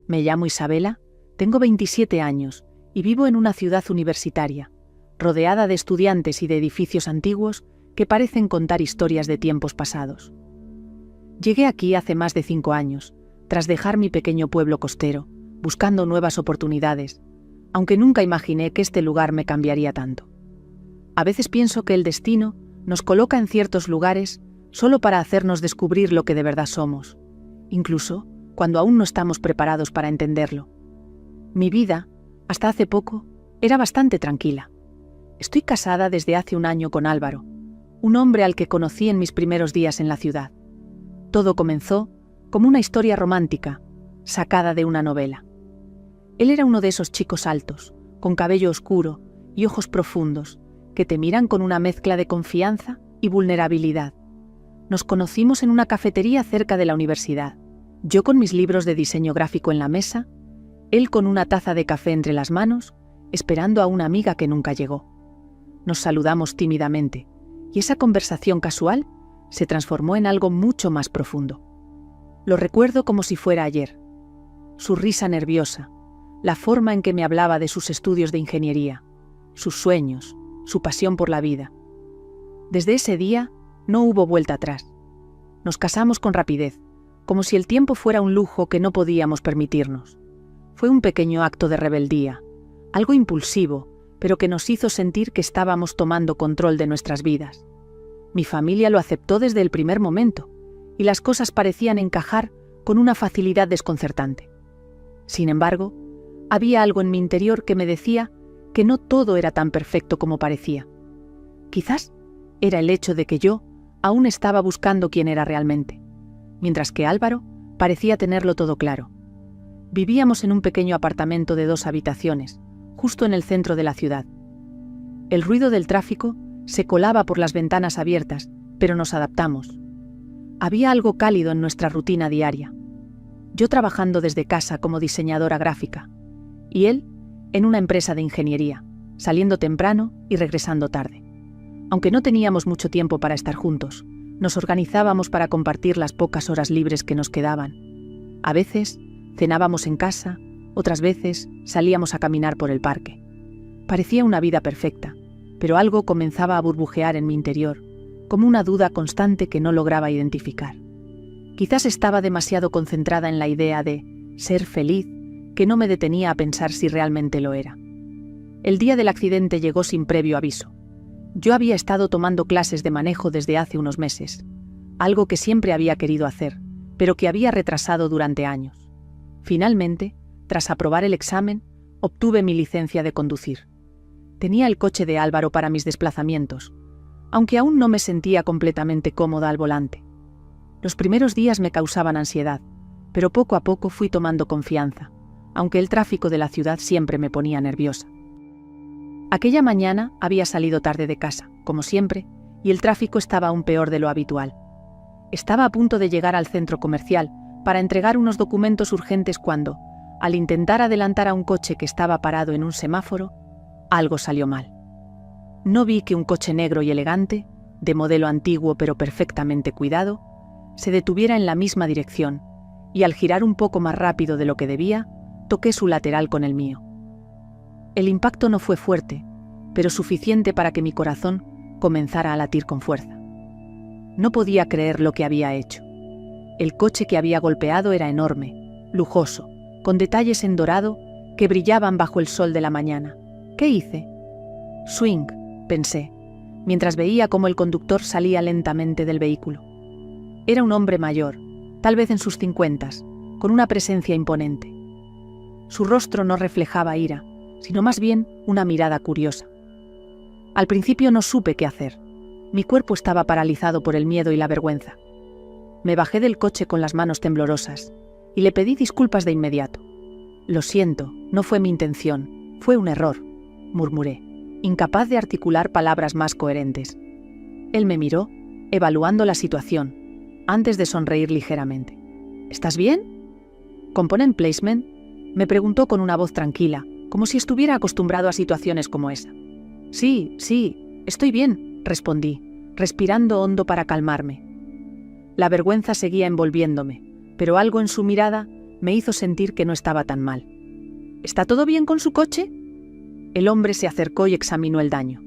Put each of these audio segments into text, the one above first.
Me llamo Isabela, tengo 27 años y vivo en una ciudad universitaria, rodeada de estudiantes y de edificios antiguos que parecen contar historias de tiempos pasados. Llegué aquí hace más de 5 años, tras dejar mi pequeño pueblo costero, buscando nuevas oportunidades, aunque nunca imaginé que este lugar me cambiaría tanto. A veces pienso que el destino nos coloca en ciertos lugares solo para hacernos descubrir lo que de verdad somos, incluso cuando aún no estamos preparados para entenderlo. Mi vida, hasta hace poco, era bastante tranquila. Estoy casada desde hace un año con Álvaro, un hombre al que conocí en mis primeros días en la ciudad. Todo comenzó como una historia romántica, sacada de una novela. Él era uno de esos chicos altos, con cabello oscuro y ojos profundos, que te miran con una mezcla de confianza y vulnerabilidad. Nos conocimos en una cafetería cerca de la universidad, yo con mis libros de diseño gráfico en la mesa, él con una taza de café entre las manos, esperando a una amiga que nunca llegó. Nos saludamos tímidamente, y esa conversación casual se transformó en algo mucho más profundo. Lo recuerdo como si fuera ayer. Su risa nerviosa, la forma en que me hablaba de sus estudios de ingeniería, sus sueños, su pasión por la vida. Desde ese día no hubo vuelta atrás. Nos casamos con rapidez, como si el tiempo fuera un lujo que no podíamos permitirnos. Fue un pequeño acto de rebeldía, algo impulsivo, pero que nos hizo sentir que estábamos tomando control de nuestras vidas. Mi familia lo aceptó desde el primer momento, y las cosas parecían encajar con una facilidad desconcertante. Sin embargo, había algo en mi interior que me decía que no todo era tan perfecto como parecía. Quizás era el hecho de que yo aún estaba buscando quién era realmente, mientras que Álvaro parecía tenerlo todo claro. Vivíamos en un pequeño apartamento de 2 habitaciones, justo en el centro de la ciudad. El ruido del tráfico se colaba por las ventanas abiertas, pero nos adaptamos. Había algo cálido en nuestra rutina diaria. Yo trabajando desde casa como diseñadora gráfica, y él en una empresa de ingeniería, saliendo temprano y regresando tarde. Aunque no teníamos mucho tiempo para estar juntos, nos organizábamos para compartir las pocas horas libres que nos quedaban. A veces cenábamos en casa, otras veces salíamos a caminar por el parque. Parecía una vida perfecta, pero algo comenzaba a burbujear en mi interior, como una duda constante que no lograba identificar. Quizás estaba demasiado concentrada en la idea de ser feliz, que no me detenía a pensar si realmente lo era. El día del accidente llegó sin previo aviso. Yo había estado tomando clases de manejo desde hace unos meses, algo que siempre había querido hacer, pero que había retrasado durante años. Finalmente, tras aprobar el examen, obtuve mi licencia de conducir. Tenía el coche de Álvaro para mis desplazamientos, aunque aún no me sentía completamente cómoda al volante. Los primeros días me causaban ansiedad, pero poco a poco fui tomando confianza, aunque el tráfico de la ciudad siempre me ponía nerviosa. Aquella mañana había salido tarde de casa, como siempre, y el tráfico estaba aún peor de lo habitual. Estaba a punto de llegar al centro comercial para entregar unos documentos urgentes cuando, al intentar adelantar a un coche que estaba parado en un semáforo, algo salió mal. No vi que un coche negro y elegante, de modelo antiguo pero perfectamente cuidado, se detuviera en la misma dirección, y al girar un poco más rápido de lo que debía, toqué su lateral con el mío. El impacto no fue fuerte, pero suficiente para que mi corazón comenzara a latir con fuerza. No podía creer lo que había hecho. El coche que había golpeado era enorme, lujoso, con detalles en dorado que brillaban bajo el sol de la mañana. ¿Qué hice? Swing, pensé, mientras veía cómo el conductor salía lentamente del vehículo. Era un hombre mayor, tal vez en sus 50s, con una presencia imponente. Su rostro no reflejaba ira, sino más bien una mirada curiosa. Al principio no supe qué hacer. Mi cuerpo estaba paralizado por el miedo y la vergüenza. Me bajé del coche con las manos temblorosas y le pedí disculpas de inmediato. Lo siento, no fue mi intención, fue un error, murmuré, incapaz de articular palabras más coherentes. Él me miró, evaluando la situación, antes de sonreír ligeramente. ¿Estás bien? ¿Component placement? Me preguntó con una voz tranquila, como si estuviera acostumbrado a situaciones como esa. Sí, estoy bien, respondí, respirando hondo para calmarme. La vergüenza seguía envolviéndome, pero algo en su mirada me hizo sentir que no estaba tan mal. ¿Está todo bien con su coche? El hombre se acercó y examinó el daño.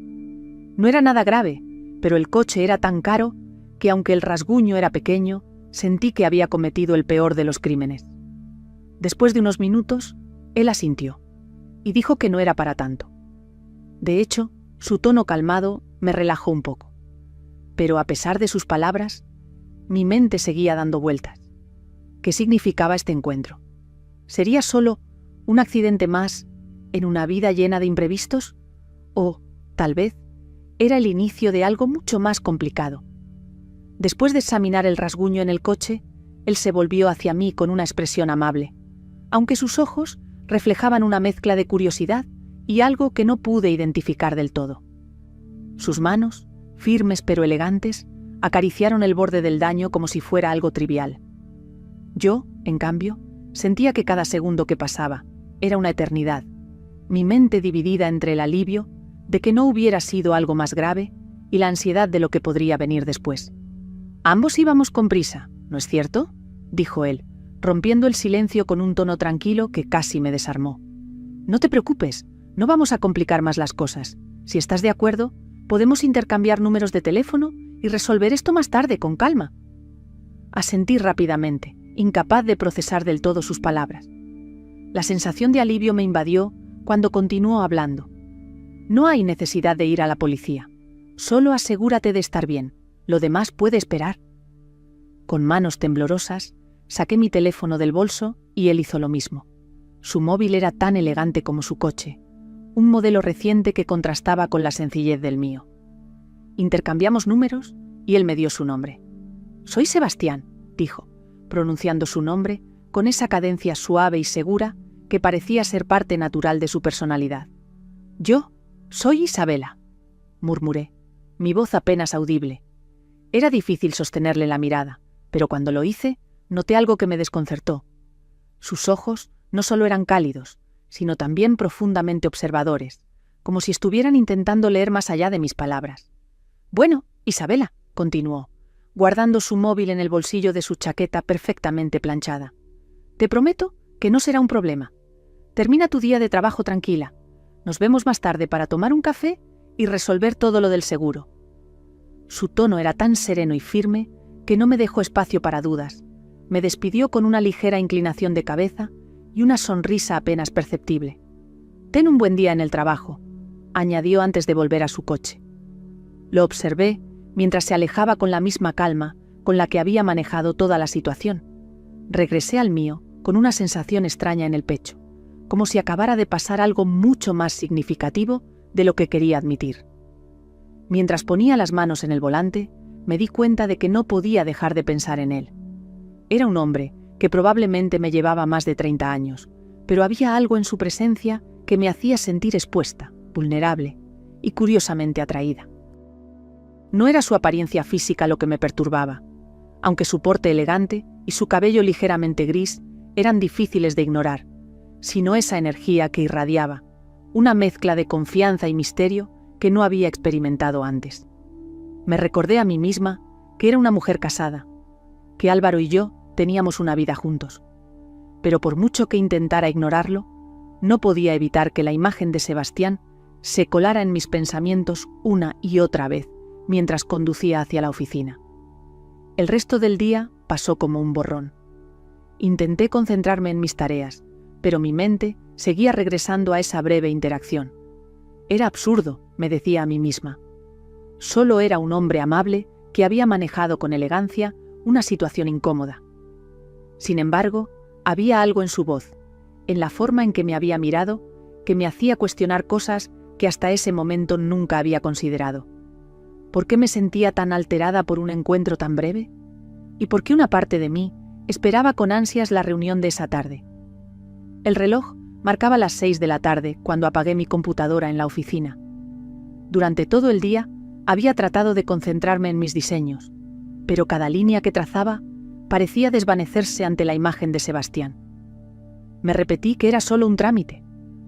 No era nada grave, pero el coche era tan caro que aunque el rasguño era pequeño, sentí que había cometido el peor de los crímenes. Después de unos minutos, él asintió y dijo que no era para tanto. De hecho, su tono calmado me relajó un poco. Pero a pesar de sus palabras, mi mente seguía dando vueltas. ¿Qué significaba este encuentro? ¿Sería solo un accidente más en una vida llena de imprevistos? ¿O, tal vez, era el inicio de algo mucho más complicado? Después de examinar el rasguño en el coche, él se volvió hacia mí con una expresión amable, aunque sus ojos reflejaban una mezcla de curiosidad y algo que no pude identificar del todo. Sus manos, firmes pero elegantes, acariciaron el borde del daño como si fuera algo trivial. Yo, en cambio, sentía que cada segundo que pasaba era una eternidad, mi mente dividida entre el alivio de que no hubiera sido algo más grave y la ansiedad de lo que podría venir después. Ambos íbamos con prisa, ¿no es cierto?, dijo él, rompiendo el silencio con un tono tranquilo que casi me desarmó. No te preocupes, no vamos a complicar más las cosas. Si estás de acuerdo, podemos intercambiar números de teléfono y resolver esto más tarde, con calma. Asentí rápidamente, incapaz de procesar del todo sus palabras. La sensación de alivio me invadió cuando continuó hablando. No hay necesidad de ir a la policía. Solo asegúrate de estar bien. Lo demás puede esperar. Con manos temblorosas, saqué mi teléfono del bolso y él hizo lo mismo. Su móvil era tan elegante como su coche, un modelo reciente que contrastaba con la sencillez del mío. Intercambiamos números y él me dio su nombre. «Soy Sebastián», dijo, pronunciando su nombre con esa cadencia suave y segura que parecía ser parte natural de su personalidad. «Yo soy Isabela», murmuré, mi voz apenas audible. Era difícil sostenerle la mirada, pero cuando lo hice, noté algo que me desconcertó. Sus ojos no solo eran cálidos, sino también profundamente observadores, como si estuvieran intentando leer más allá de mis palabras. «Bueno, Isabela», continuó, guardando su móvil en el bolsillo de su chaqueta perfectamente planchada. «Te prometo que no será un problema. Termina tu día de trabajo tranquila. Nos vemos más tarde para tomar un café y resolver todo lo del seguro». Su tono era tan sereno y firme que no me dejó espacio para dudas. Me despidió con una ligera inclinación de cabeza y una sonrisa apenas perceptible. «Ten un buen día en el trabajo», añadió antes de volver a su coche. Lo observé mientras se alejaba con la misma calma con la que había manejado toda la situación. Regresé al mío con una sensación extraña en el pecho, como si acabara de pasar algo mucho más significativo de lo que quería admitir. Mientras ponía las manos en el volante, me di cuenta de que no podía dejar de pensar en él. Era un hombre que probablemente me llevaba más de 30 años, pero había algo en su presencia que me hacía sentir expuesta, vulnerable y curiosamente atraída. No era su apariencia física lo que me perturbaba, aunque su porte elegante y su cabello ligeramente gris eran difíciles de ignorar, sino esa energía que irradiaba, una mezcla de confianza y misterio que no había experimentado antes. Me recordé a mí misma que era una mujer casada, que Álvaro y yo teníamos una vida juntos. Pero por mucho que intentara ignorarlo, no podía evitar que la imagen de Sebastián se colara en mis pensamientos una y otra vez mientras conducía hacia la oficina. El resto del día pasó como un borrón. Intenté concentrarme en mis tareas, pero mi mente seguía regresando a esa breve interacción. Era absurdo, me decía a mí misma. Solo era un hombre amable que había manejado con elegancia una situación incómoda. Sin embargo, había algo en su voz, en la forma en que me había mirado, que me hacía cuestionar cosas que hasta ese momento nunca había considerado. ¿Por qué me sentía tan alterada por un encuentro tan breve? ¿Y por qué una parte de mí esperaba con ansias la reunión de esa tarde? El reloj marcaba las 6 de la tarde cuando apagué mi computadora en la oficina. Durante todo el día había tratado de concentrarme en mis diseños, pero cada línea que trazaba parecía desvanecerse ante la imagen de Sebastián. Me repetí que era solo un trámite,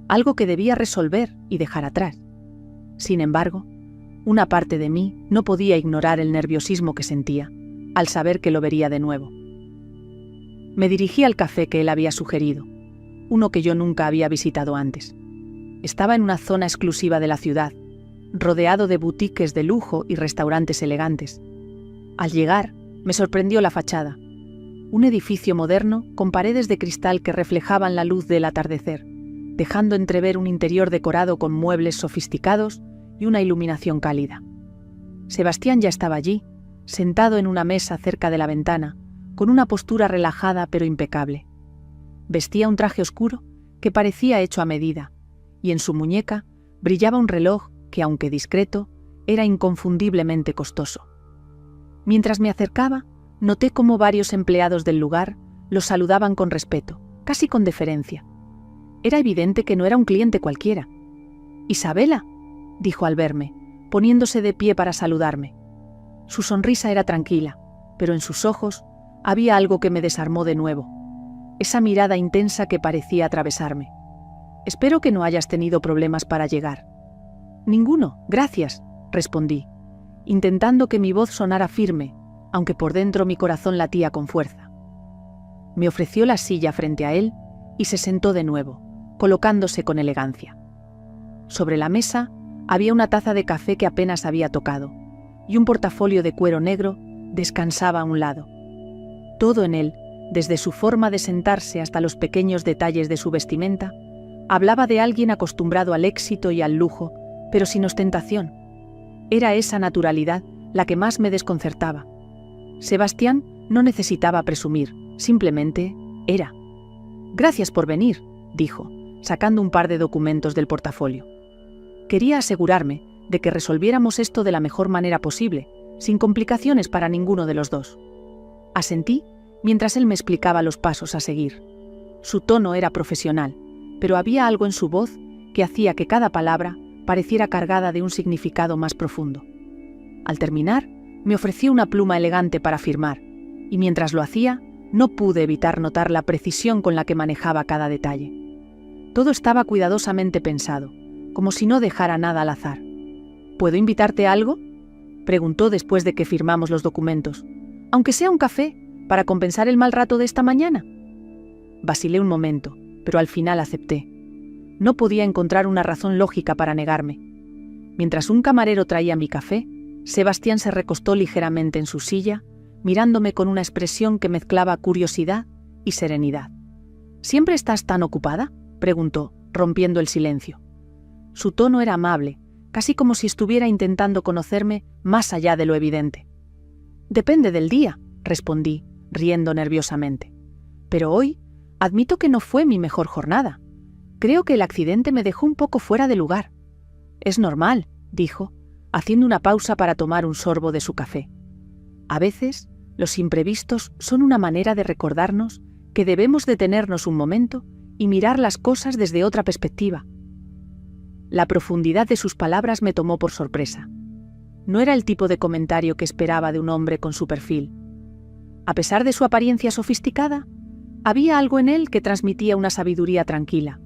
algo que debía resolver y dejar atrás. Sin embargo, una parte de mí no podía ignorar el nerviosismo que sentía al saber que lo vería de nuevo. Me dirigí al café que él había sugerido, uno que yo nunca había visitado antes. Estaba en una zona exclusiva de la ciudad, rodeado de boutiques de lujo y restaurantes elegantes. Al llegar, me sorprendió la fachada. Un edificio moderno con paredes de cristal que reflejaban la luz del atardecer, dejando entrever un interior decorado con muebles sofisticados y una iluminación cálida. Sebastián ya estaba allí, sentado en una mesa cerca de la ventana, con una postura relajada pero impecable. Vestía un traje oscuro que parecía hecho a medida, y en su muñeca brillaba un reloj que, aunque discreto, era inconfundiblemente costoso. Mientras me acercaba, noté cómo varios empleados del lugar lo saludaban con respeto, casi con deferencia. Era evidente que no era un cliente cualquiera. «Isabela», dijo al verme, poniéndose de pie para saludarme. Su sonrisa era tranquila, pero en sus ojos había algo que me desarmó de nuevo. Esa mirada intensa que parecía atravesarme. «Espero que no hayas tenido problemas para llegar». «Ninguno, gracias», respondí, intentando que mi voz sonara firme, aunque por dentro mi corazón latía con fuerza. Me ofreció la silla frente a él y se sentó de nuevo, colocándose con elegancia. Sobre la mesa había una taza de café que apenas había tocado, y un portafolio de cuero negro descansaba a un lado. Todo en él, desde su forma de sentarse hasta los pequeños detalles de su vestimenta, hablaba de alguien acostumbrado al éxito y al lujo, pero sin ostentación. Era esa naturalidad la que más me desconcertaba. Sebastián no necesitaba presumir, simplemente era. «Gracias por venir», dijo, sacando un par de documentos del portafolio. Quería asegurarme de que resolviéramos esto de la mejor manera posible, sin complicaciones para ninguno de los dos. Asentí mientras él me explicaba los pasos a seguir. Su tono era profesional, pero había algo en su voz que hacía que cada palabra pareciera cargada de un significado más profundo. Al terminar, me ofreció una pluma elegante para firmar, y mientras lo hacía, no pude evitar notar la precisión con la que manejaba cada detalle. Todo estaba cuidadosamente pensado, como si no dejara nada al azar. «¿Puedo invitarte a algo?», preguntó después de que firmamos los documentos. «Aunque sea un café, para compensar el mal rato de esta mañana». Vacilé un momento, pero al final acepté. No podía encontrar una razón lógica para negarme. Mientras un camarero traía mi café, Sebastián se recostó ligeramente en su silla, mirándome con una expresión que mezclaba curiosidad y serenidad. «¿Siempre estás tan ocupada?», preguntó, rompiendo el silencio. Su tono era amable, casi como si estuviera intentando conocerme más allá de lo evidente. «Depende del día», respondí, riendo nerviosamente. «Pero hoy admito que no fue mi mejor jornada. Creo que el accidente me dejó un poco fuera de lugar». «Es normal», dijo, haciendo una pausa para tomar un sorbo de su café. «A veces, los imprevistos son una manera de recordarnos que debemos detenernos un momento y mirar las cosas desde otra perspectiva». La profundidad de sus palabras me tomó por sorpresa. No era el tipo de comentario que esperaba de un hombre con su perfil. A pesar de su apariencia sofisticada, había algo en él que transmitía una sabiduría tranquila,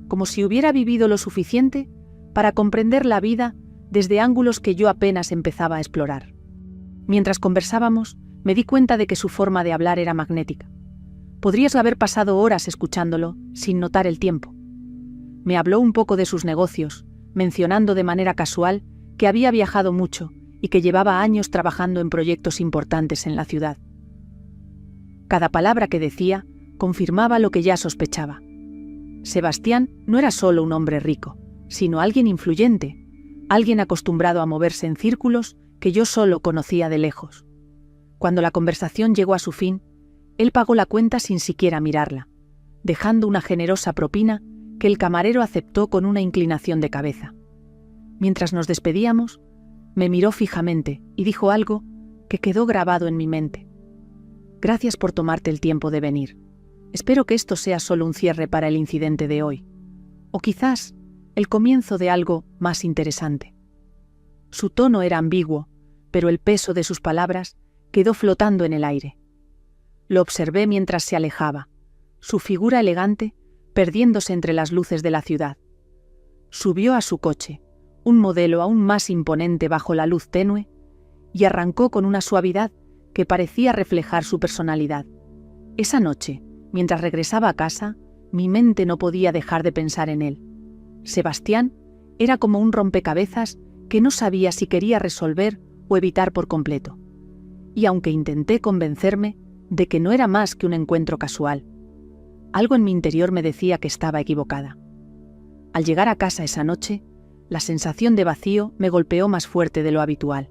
como si hubiera vivido lo suficiente para comprender la vida desde ángulos que yo apenas empezaba a explorar. Mientras conversábamos, me di cuenta de que su forma de hablar era magnética. Podrías haber pasado horas escuchándolo sin notar el tiempo. Me habló un poco de sus negocios, mencionando de manera casual que había viajado mucho y que llevaba años trabajando en proyectos importantes en la ciudad. Cada palabra que decía confirmaba lo que ya sospechaba. Sebastián no era solo un hombre rico, sino alguien influyente, alguien acostumbrado a moverse en círculos que yo solo conocía de lejos. Cuando la conversación llegó a su fin, él pagó la cuenta sin siquiera mirarla, dejando una generosa propina que el camarero aceptó con una inclinación de cabeza. Mientras nos despedíamos, me miró fijamente y dijo algo que quedó grabado en mi mente. «Gracias por tomarte el tiempo de venir. Espero que esto sea solo un cierre para el incidente de hoy, o quizás el comienzo de algo más interesante». Su tono era ambiguo, pero el peso de sus palabras quedó flotando en el aire. Lo observé mientras se alejaba, su figura elegante perdiéndose entre las luces de la ciudad. Subió a su coche, un modelo aún más imponente bajo la luz tenue, y arrancó con una suavidad que parecía reflejar su personalidad. Esa noche, mientras regresaba a casa, mi mente no podía dejar de pensar en él. Sebastián era como un rompecabezas que no sabía si quería resolver o evitar por completo. Y aunque intenté convencerme de que no era más que un encuentro casual, algo en mi interior me decía que estaba equivocada. Al llegar a casa esa noche, la sensación de vacío me golpeó más fuerte de lo habitual.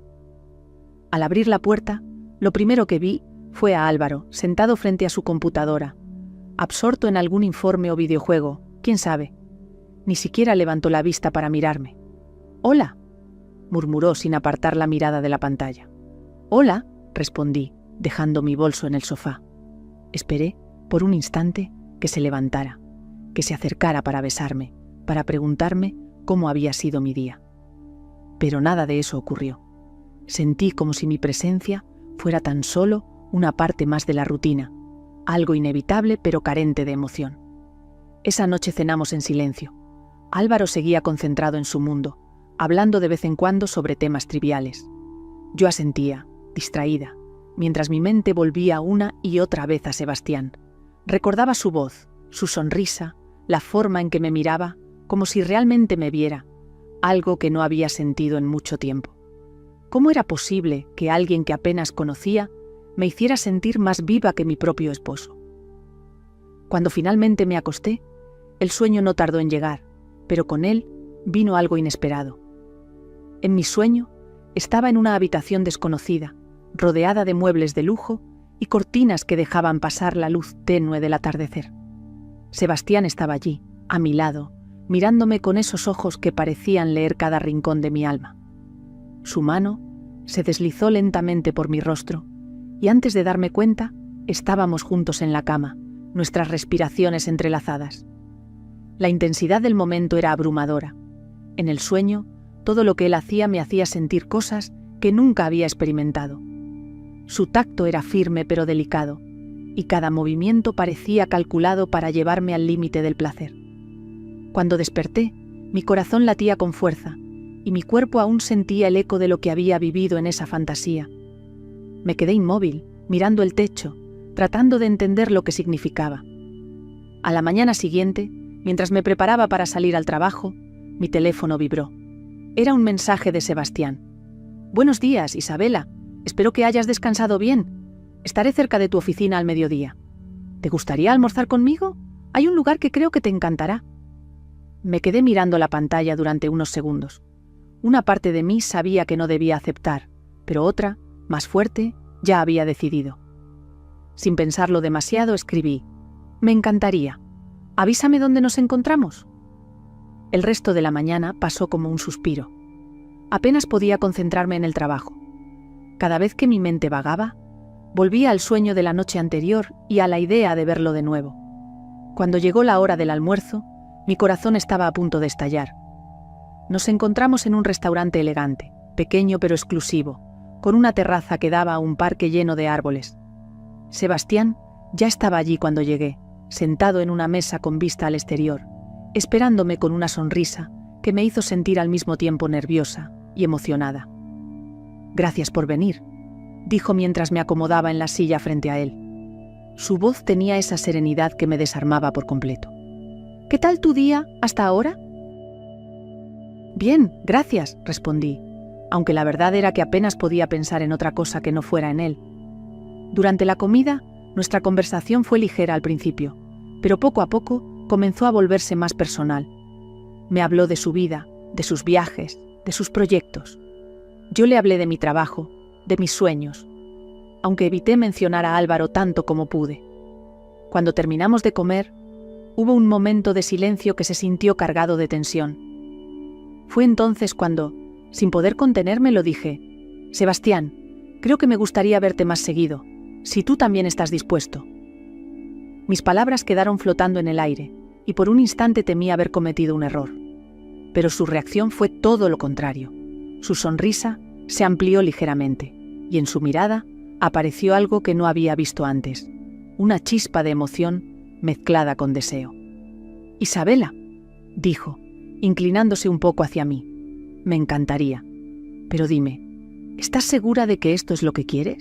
Al abrir la puerta, lo primero que vi fue a Álvaro, sentado frente a su computadora, absorto en algún informe o videojuego, quién sabe. Ni siquiera levantó la vista para mirarme. «Hola», murmuró sin apartar la mirada de la pantalla. «Hola», respondí, dejando mi bolso en el sofá. Esperé, por un instante, que se levantara, que se acercara para besarme, para preguntarme cómo había sido mi día. Pero nada de eso ocurrió. Sentí como si mi presencia fuera tan solo una parte más de la rutina, algo inevitable pero carente de emoción. Esa noche cenamos en silencio. Álvaro seguía concentrado en su mundo, hablando de vez en cuando sobre temas triviales. Yo asentía, distraída, mientras mi mente volvía una y otra vez a Sebastián. Recordaba su voz, su sonrisa, la forma en que me miraba, como si realmente me viera, algo que no había sentido en mucho tiempo. ¿Cómo era posible que alguien que apenas conocía me hiciera sentir más viva que mi propio esposo? Cuando finalmente me acosté, el sueño no tardó en llegar, pero con él vino algo inesperado. En mi sueño estaba en una habitación desconocida, rodeada de muebles de lujo y cortinas que dejaban pasar la luz tenue del atardecer. Sebastián estaba allí, a mi lado, mirándome con esos ojos que parecían leer cada rincón de mi alma. Su mano se deslizó lentamente por mi rostro, y antes de darme cuenta, estábamos juntos en la cama, nuestras respiraciones entrelazadas. La intensidad del momento era abrumadora. En el sueño, todo lo que él hacía me hacía sentir cosas que nunca había experimentado. Su tacto era firme pero delicado, y cada movimiento parecía calculado para llevarme al límite del placer. Cuando desperté, mi corazón latía con fuerza, y mi cuerpo aún sentía el eco de lo que había vivido en esa fantasía. Me quedé inmóvil, mirando el techo, tratando de entender lo que significaba. A la mañana siguiente, mientras me preparaba para salir al trabajo, mi teléfono vibró. Era un mensaje de Sebastián. «Buenos días, Isabela. Espero que hayas descansado bien. Estaré cerca de tu oficina al mediodía. ¿Te gustaría almorzar conmigo? Hay un lugar que creo que te encantará». Me quedé mirando la pantalla durante unos segundos. Una parte de mí sabía que no debía aceptar, pero otra, más fuerte, ya había decidido. Sin pensarlo demasiado, escribí: «Me encantaría. Avísame dónde nos encontramos». El resto de la mañana pasó como un suspiro. Apenas podía concentrarme en el trabajo. Cada vez que mi mente vagaba, volvía al sueño de la noche anterior y a la idea de verlo de nuevo. Cuando llegó la hora del almuerzo, mi corazón estaba a punto de estallar. Nos encontramos en un restaurante elegante, pequeño pero exclusivo, con una terraza que daba a un parque lleno de árboles. Sebastián ya estaba allí cuando llegué, sentado en una mesa con vista al exterior, esperándome con una sonrisa que me hizo sentir al mismo tiempo nerviosa y emocionada. «Gracias por venir», dijo mientras me acomodaba en la silla frente a él. Su voz tenía esa serenidad que me desarmaba por completo. «¿Qué tal tu día hasta ahora?» «Bien, gracias», respondí, aunque la verdad era que apenas podía pensar en otra cosa que no fuera en él. Durante la comida, nuestra conversación fue ligera al principio, pero poco a poco comenzó a volverse más personal. Me habló de su vida, de sus viajes, de sus proyectos. Yo le hablé de mi trabajo, de mis sueños, aunque evité mencionar a Álvaro tanto como pude. Cuando terminamos de comer, hubo un momento de silencio que se sintió cargado de tensión. Fue entonces cuando, sin poder contenerme, lo dije: «Sebastián, creo que me gustaría verte más seguido, si tú también estás dispuesto». Mis palabras quedaron flotando en el aire, y por un instante temí haber cometido un error. Pero su reacción fue todo lo contrario. Su sonrisa se amplió ligeramente, y en su mirada apareció algo que no había visto antes, una chispa de emoción mezclada con deseo. «Isabela», dijo, inclinándose un poco hacia mí, «me encantaría. Pero dime, ¿estás segura de que esto es lo que quieres?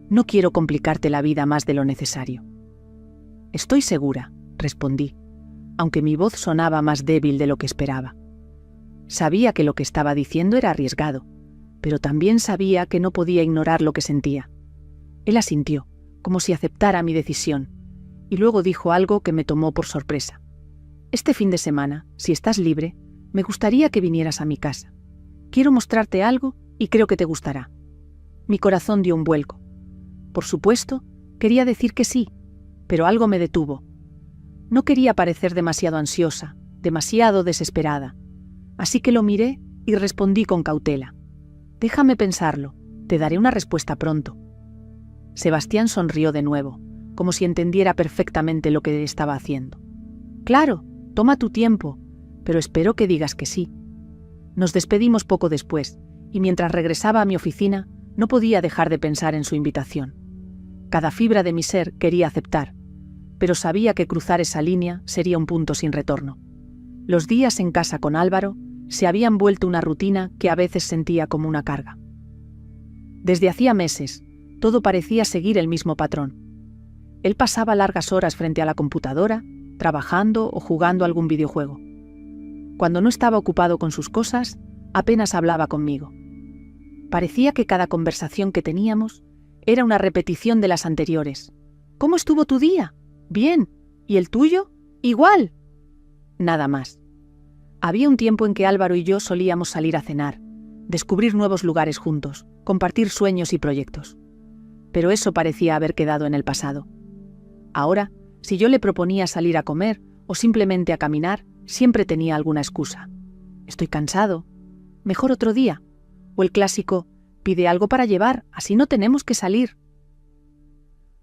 No quiero complicarte la vida más de lo necesario». Estoy segura, respondí, aunque mi voz sonaba más débil de lo que esperaba. Sabía que lo que estaba diciendo era arriesgado, pero también sabía que no podía ignorar lo que sentía. Él asintió, como si aceptara mi decisión, y luego dijo algo que me tomó por sorpresa. Este fin de semana, si estás libre, me gustaría que vinieras a mi casa. Quiero mostrarte algo y creo que te gustará. Mi corazón dio un vuelco. Por supuesto, quería decir que sí, pero algo me detuvo. No quería parecer demasiado ansiosa, demasiado desesperada. Así que lo miré y respondí con cautela. Déjame pensarlo, te daré una respuesta pronto. Sebastián sonrió de nuevo, como si entendiera perfectamente lo que estaba haciendo. Claro, toma tu tiempo, pero espero que digas que sí. Nos despedimos poco después, y mientras regresaba a mi oficina, no podía dejar de pensar en su invitación. Cada fibra de mi ser quería aceptar, pero sabía que cruzar esa línea sería un punto sin retorno. Los días en casa con Álvaro se habían vuelto una rutina que a veces sentía como una carga. Desde hacía meses, todo parecía seguir el mismo patrón. Él pasaba largas horas frente a la computadora, trabajando o jugando algún videojuego. Cuando no estaba ocupado con sus cosas, apenas hablaba conmigo. Parecía que cada conversación que teníamos era una repetición de las anteriores. ¿Cómo estuvo tu día? Bien. ¿Y el tuyo? Igual. Nada más. Había un tiempo en que Álvaro y yo solíamos salir a cenar, descubrir nuevos lugares juntos, compartir sueños y proyectos. Pero eso parecía haber quedado en el pasado. Ahora, si yo le proponía salir a comer o simplemente a caminar, siempre tenía alguna excusa. Estoy cansado. Mejor otro día. O el clásico, pide algo para llevar, así no tenemos que salir.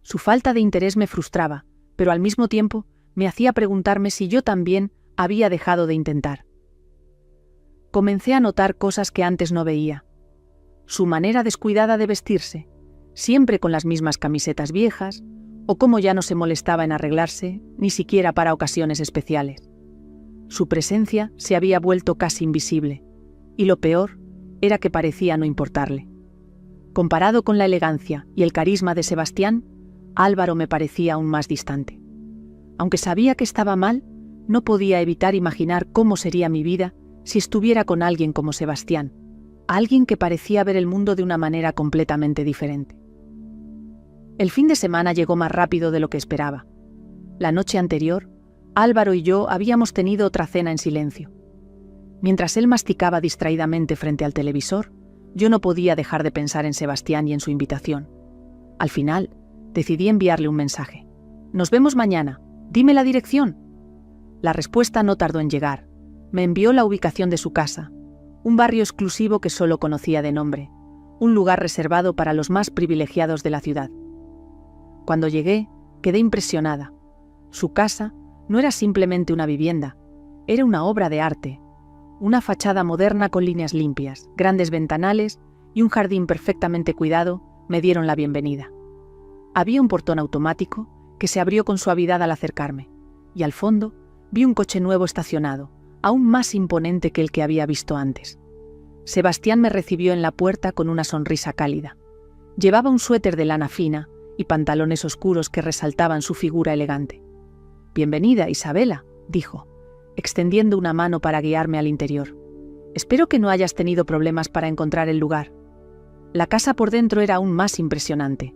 Su falta de interés me frustraba, pero al mismo tiempo me hacía preguntarme si yo también había dejado de intentar. Comencé a notar cosas que antes no veía. Su manera descuidada de vestirse, siempre con las mismas camisetas viejas, o cómo ya no se molestaba en arreglarse, ni siquiera para ocasiones especiales. Su presencia se había vuelto casi invisible, y lo peor era que parecía no importarle. Comparado con la elegancia y el carisma de Sebastián, Álvaro me parecía aún más distante. Aunque sabía que estaba mal, no podía evitar imaginar cómo sería mi vida si estuviera con alguien como Sebastián, alguien que parecía ver el mundo de una manera completamente diferente. El fin de semana llegó más rápido de lo que esperaba. La noche anterior, Álvaro y yo habíamos tenido otra cena en silencio. Mientras él masticaba distraídamente frente al televisor, yo no podía dejar de pensar en Sebastián y en su invitación. Al final, decidí enviarle un mensaje. «Nos vemos mañana. Dime la dirección». La respuesta no tardó en llegar. Me envió la ubicación de su casa, un barrio exclusivo que solo conocía de nombre, un lugar reservado para los más privilegiados de la ciudad. Cuando llegué, quedé impresionada. Su casa no era simplemente una vivienda, era una obra de arte, una fachada moderna con líneas limpias, grandes ventanales y un jardín perfectamente cuidado me dieron la bienvenida. Había un portón automático que se abrió con suavidad al acercarme, y al fondo vi un coche nuevo estacionado, aún más imponente que el que había visto antes. Sebastián me recibió en la puerta con una sonrisa cálida. Llevaba un suéter de lana fina y pantalones oscuros que resaltaban su figura elegante. «Bienvenida, Isabela», dijo, extendiendo una mano para guiarme al interior. «Espero que no hayas tenido problemas para encontrar el lugar». La casa por dentro era aún más impresionante.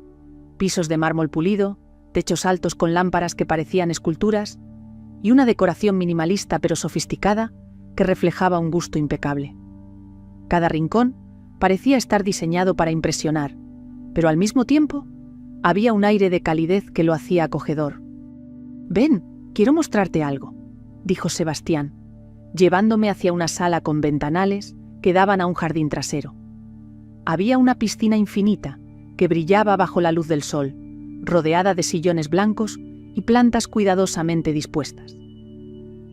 Pisos de mármol pulido, techos altos con lámparas que parecían esculturas, y una decoración minimalista pero sofisticada que reflejaba un gusto impecable. Cada rincón parecía estar diseñado para impresionar, pero al mismo tiempo había un aire de calidez que lo hacía acogedor. «Ven, quiero mostrarte algo», dijo Sebastián, llevándome hacia una sala con ventanales que daban a un jardín trasero. Había una piscina infinita que brillaba bajo la luz del sol, rodeada de sillones blancos y plantas cuidadosamente dispuestas.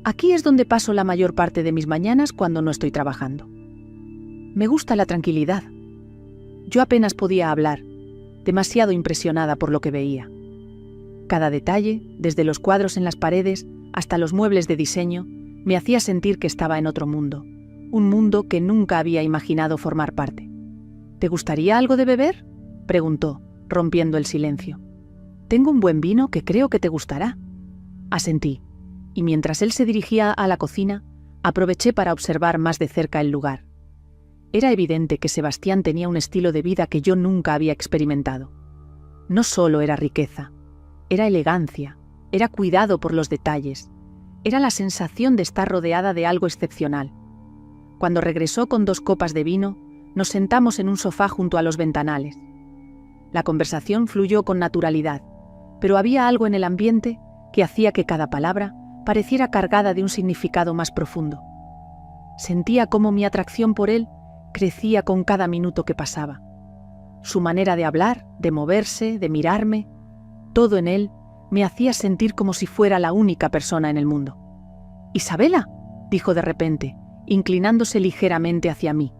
Aquí es donde paso la mayor parte de mis mañanas cuando no estoy trabajando. Me gusta la tranquilidad. Yo apenas podía hablar, demasiado impresionada por lo que veía. Cada detalle, desde los cuadros en las paredes hasta los muebles de diseño, me hacía sentir que estaba en otro mundo, un mundo que nunca había imaginado formar parte. «¿Te gustaría algo de beber?», preguntó, rompiendo el silencio. «Tengo un buen vino que creo que te gustará». Asentí, y mientras él se dirigía a la cocina, aproveché para observar más de cerca el lugar. Era evidente que Sebastián tenía un estilo de vida que yo nunca había experimentado. No solo era riqueza, era elegancia, era cuidado por los detalles, era la sensación de estar rodeada de algo excepcional. Cuando regresó con 2 copas de vino, nos sentamos en un sofá junto a los ventanales. La conversación fluyó con naturalidad, pero había algo en el ambiente que hacía que cada palabra pareciera cargada de un significado más profundo. Sentía cómo mi atracción por él crecía con cada minuto que pasaba. Su manera de hablar, de moverse, de mirarme, todo en él me hacía sentir como si fuera la única persona en el mundo. «Isabela», dijo de repente, inclinándose ligeramente hacia mí.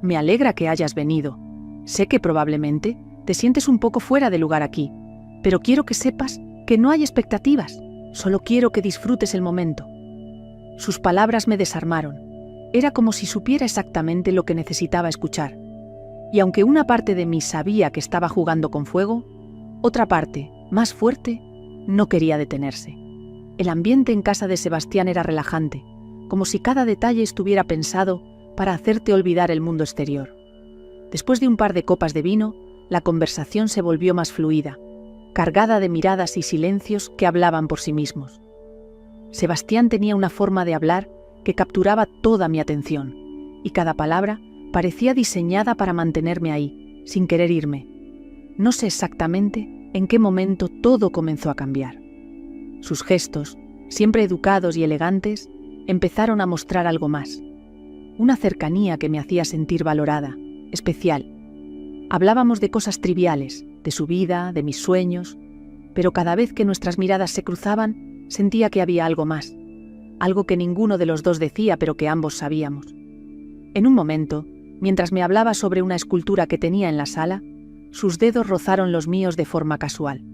«Me alegra que hayas venido. Sé que probablemente te sientes un poco fuera de lugar aquí, pero quiero que sepas que no hay expectativas, solo quiero que disfrutes el momento». Sus palabras me desarmaron. Era como si supiera exactamente lo que necesitaba escuchar. Y aunque una parte de mí sabía que estaba jugando con fuego, otra parte, más fuerte, no quería detenerse. El ambiente en casa de Sebastián era relajante, como si cada detalle estuviera pensado para hacerte olvidar el mundo exterior. Después de un par de copas de vino, la conversación se volvió más fluida, cargada de miradas y silencios que hablaban por sí mismos. Sebastián tenía una forma de hablar que capturaba toda mi atención, y cada palabra parecía diseñada para mantenerme ahí, sin querer irme. No sé exactamente en qué momento todo comenzó a cambiar. Sus gestos, siempre educados y elegantes, empezaron a mostrar algo más. Una cercanía que me hacía sentir valorada, especial. Hablábamos de cosas triviales, de su vida, de mis sueños, pero cada vez que nuestras miradas se cruzaban, sentía que había algo más. Algo que ninguno de los dos decía, pero que ambos sabíamos. En un momento, mientras me hablaba sobre una escultura que tenía en la sala, sus dedos rozaron los míos de forma casual.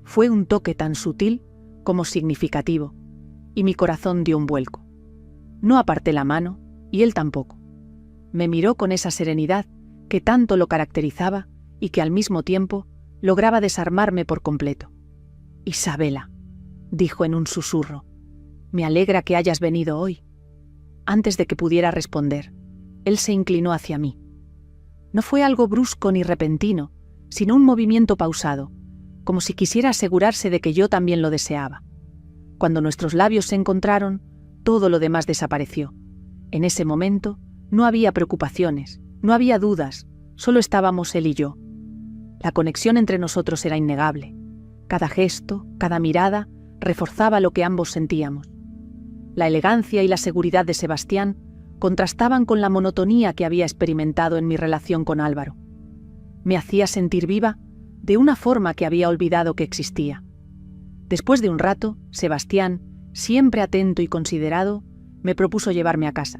Fue un toque tan sutil como significativo, y mi corazón dio un vuelco. No aparté la mano, y él tampoco. Me miró con esa serenidad que tanto lo caracterizaba y que al mismo tiempo lograba desarmarme por completo. «Isabela», dijo en un susurro, «me alegra que hayas venido hoy». Antes de que pudiera responder, él se inclinó hacia mí. No fue algo brusco ni repentino, sino un movimiento pausado, como si quisiera asegurarse de que yo también lo deseaba. Cuando nuestros labios se encontraron, todo lo demás desapareció. En ese momento no había preocupaciones, no había dudas, solo estábamos él y yo. La conexión entre nosotros era innegable. Cada gesto, cada mirada, reforzaba lo que ambos sentíamos. La elegancia y la seguridad de Sebastián contrastaban con la monotonía que había experimentado en mi relación con Álvaro. Me hacía sentir viva de una forma que había olvidado que existía. Después de un rato, Sebastián, siempre atento y considerado, me propuso llevarme a casa.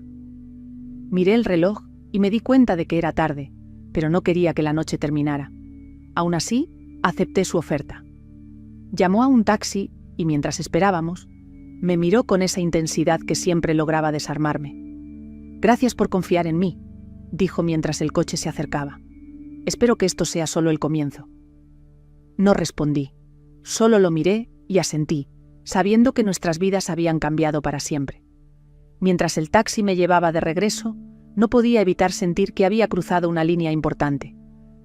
Miré el reloj y me di cuenta de que era tarde, pero no quería que la noche terminara. Aún así, acepté su oferta. Llamó a un taxi y mientras esperábamos, me miró con esa intensidad que siempre lograba desarmarme. «Gracias por confiar en mí», dijo mientras el coche se acercaba. «Espero que esto sea solo el comienzo». No respondí, solo lo miré y asentí, sabiendo que nuestras vidas habían cambiado para siempre. Mientras el taxi me llevaba de regreso, no podía evitar sentir que había cruzado una línea importante,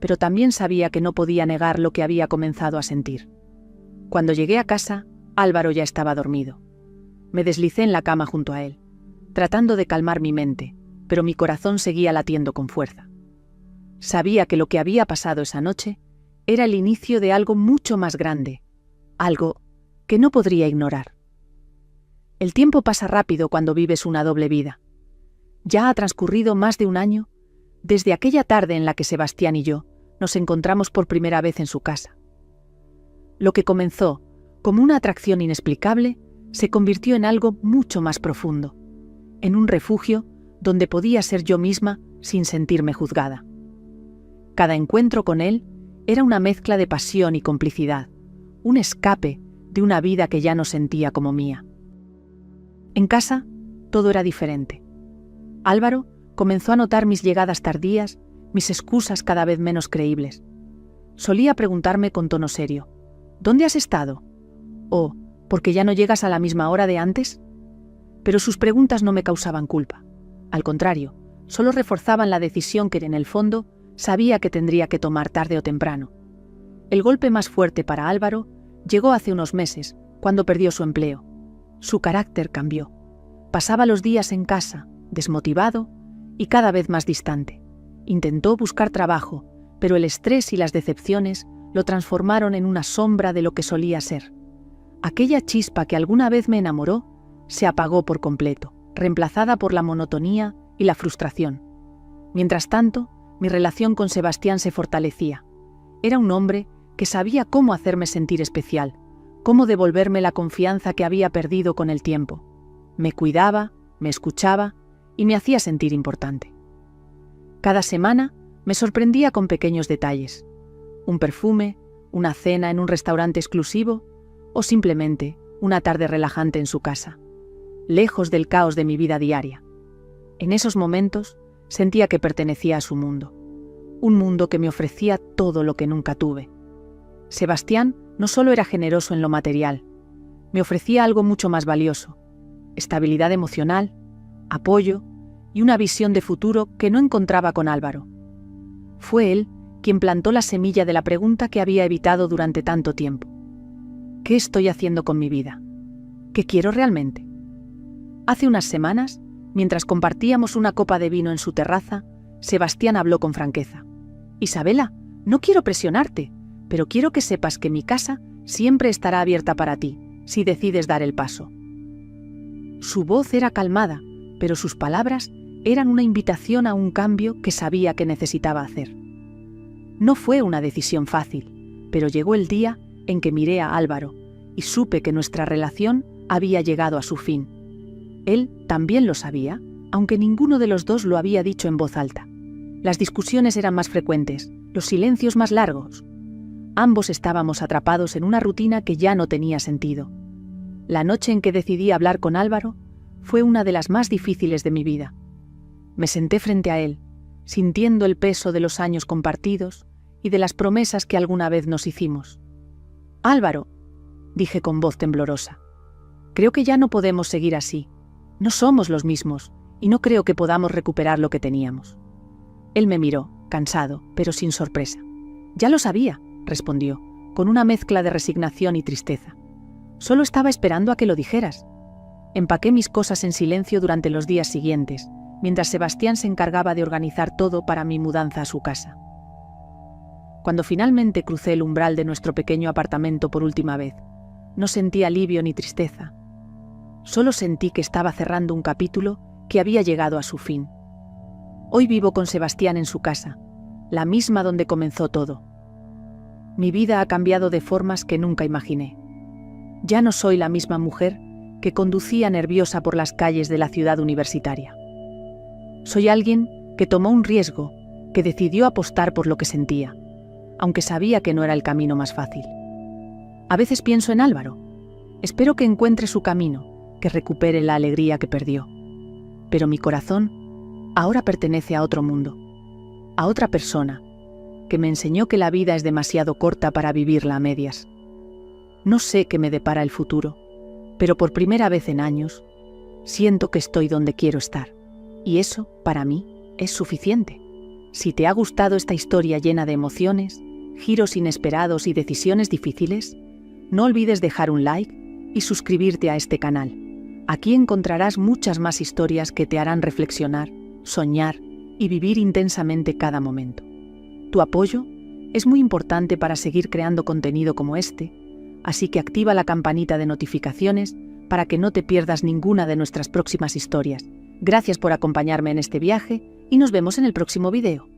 pero también sabía que no podía negar lo que había comenzado a sentir. Cuando llegué a casa, Álvaro ya estaba dormido. Me deslicé en la cama junto a él, tratando de calmar mi mente, pero mi corazón seguía latiendo con fuerza. Sabía que lo que había pasado esa noche era el inicio de algo mucho más grande, algo que no podría ignorar. El tiempo pasa rápido cuando vives una doble vida. Ya ha transcurrido más de un año desde aquella tarde en la que Sebastián y yo nos encontramos por primera vez en su casa. Lo que comenzó como una atracción inexplicable se convirtió en algo mucho más profundo, en un refugio donde podía ser yo misma sin sentirme juzgada. Cada encuentro con él era una mezcla de pasión y complicidad, un escape de una vida que ya no sentía como mía. En casa, todo era diferente. Álvaro comenzó a notar mis llegadas tardías, mis excusas cada vez menos creíbles. Solía preguntarme con tono serio, «¿Dónde has estado?», o ¿Porque ya no llegas a la misma hora de antes? Pero sus preguntas no me causaban culpa. Al contrario, solo reforzaban la decisión que en el fondo sabía que tendría que tomar tarde o temprano. El golpe más fuerte para Álvaro llegó hace unos meses, cuando perdió su empleo. Su carácter cambió. Pasaba los días en casa, desmotivado y cada vez más distante. Intentó buscar trabajo, pero el estrés y las decepciones lo transformaron en una sombra de lo que solía ser. Aquella chispa que alguna vez me enamoró se apagó por completo, reemplazada por la monotonía y la frustración. Mientras tanto, mi relación con Sebastián se fortalecía. Era un hombre que sabía cómo hacerme sentir especial, cómo devolverme la confianza que había perdido con el tiempo. Me cuidaba, me escuchaba y me hacía sentir importante. Cada semana me sorprendía con pequeños detalles. Un perfume, una cena en un restaurante exclusivo o simplemente una tarde relajante en su casa, lejos del caos de mi vida diaria. En esos momentos sentía que pertenecía a su mundo, un mundo que me ofrecía todo lo que nunca tuve. Sebastián no solo era generoso en lo material, me ofrecía algo mucho más valioso: estabilidad emocional, apoyo y una visión de futuro que no encontraba con Álvaro. Fue él quien plantó la semilla de la pregunta que había evitado durante tanto tiempo. ¿Qué estoy haciendo con mi vida? ¿Qué quiero realmente? Hace unas semanas, mientras compartíamos una copa de vino en su terraza, Sebastián habló con franqueza. «Isabela, no quiero presionarte, pero quiero que sepas que mi casa siempre estará abierta para ti, si decides dar el paso». Su voz era calmada, pero sus palabras eran una invitación a un cambio que sabía que necesitaba hacer. No fue una decisión fácil, pero llegó el día en que miré a Álvaro y supe que nuestra relación había llegado a su fin. Él también lo sabía, aunque ninguno de los dos lo había dicho en voz alta. Las discusiones eran más frecuentes, los silencios más largos. Ambos estábamos atrapados en una rutina que ya no tenía sentido. La noche en que decidí hablar con Álvaro fue una de las más difíciles de mi vida. Me senté frente a él, sintiendo el peso de los años compartidos y de las promesas que alguna vez nos hicimos. «Álvaro», dije con voz temblorosa, «creo que ya no podemos seguir así. No somos los mismos y no creo que podamos recuperar lo que teníamos». Él me miró, cansado, pero sin sorpresa. «Ya lo sabía», respondió, con una mezcla de resignación y tristeza. «Solo estaba esperando a que lo dijeras». Empaqué mis cosas en silencio durante los días siguientes, mientras Sebastián se encargaba de organizar todo para mi mudanza a su casa. Cuando finalmente crucé el umbral de nuestro pequeño apartamento por última vez, no sentí alivio ni tristeza. Solo sentí que estaba cerrando un capítulo que había llegado a su fin. Hoy vivo con Sebastián en su casa, la misma donde comenzó todo. Mi vida ha cambiado de formas que nunca imaginé. Ya no soy la misma mujer que conducía nerviosa por las calles de la ciudad universitaria. Soy alguien que tomó un riesgo, que decidió apostar por lo que sentía, aunque sabía que no era el camino más fácil. A veces pienso en Álvaro. Espero que encuentre su camino, que recupere la alegría que perdió. Pero mi corazón ahora pertenece a otro mundo, a otra persona, que me enseñó que la vida es demasiado corta para vivirla a medias. No sé qué me depara el futuro, pero por primera vez en años, siento que estoy donde quiero estar. Y eso, para mí, es suficiente. Si te ha gustado esta historia llena de emociones, giros inesperados y decisiones difíciles, no olvides dejar un like y suscribirte a este canal. Aquí encontrarás muchas más historias que te harán reflexionar, soñar y vivir intensamente cada momento. Tu apoyo es muy importante para seguir creando contenido como este, así que activa la campanita de notificaciones para que no te pierdas ninguna de nuestras próximas historias. Gracias por acompañarme en este viaje y nos vemos en el próximo video.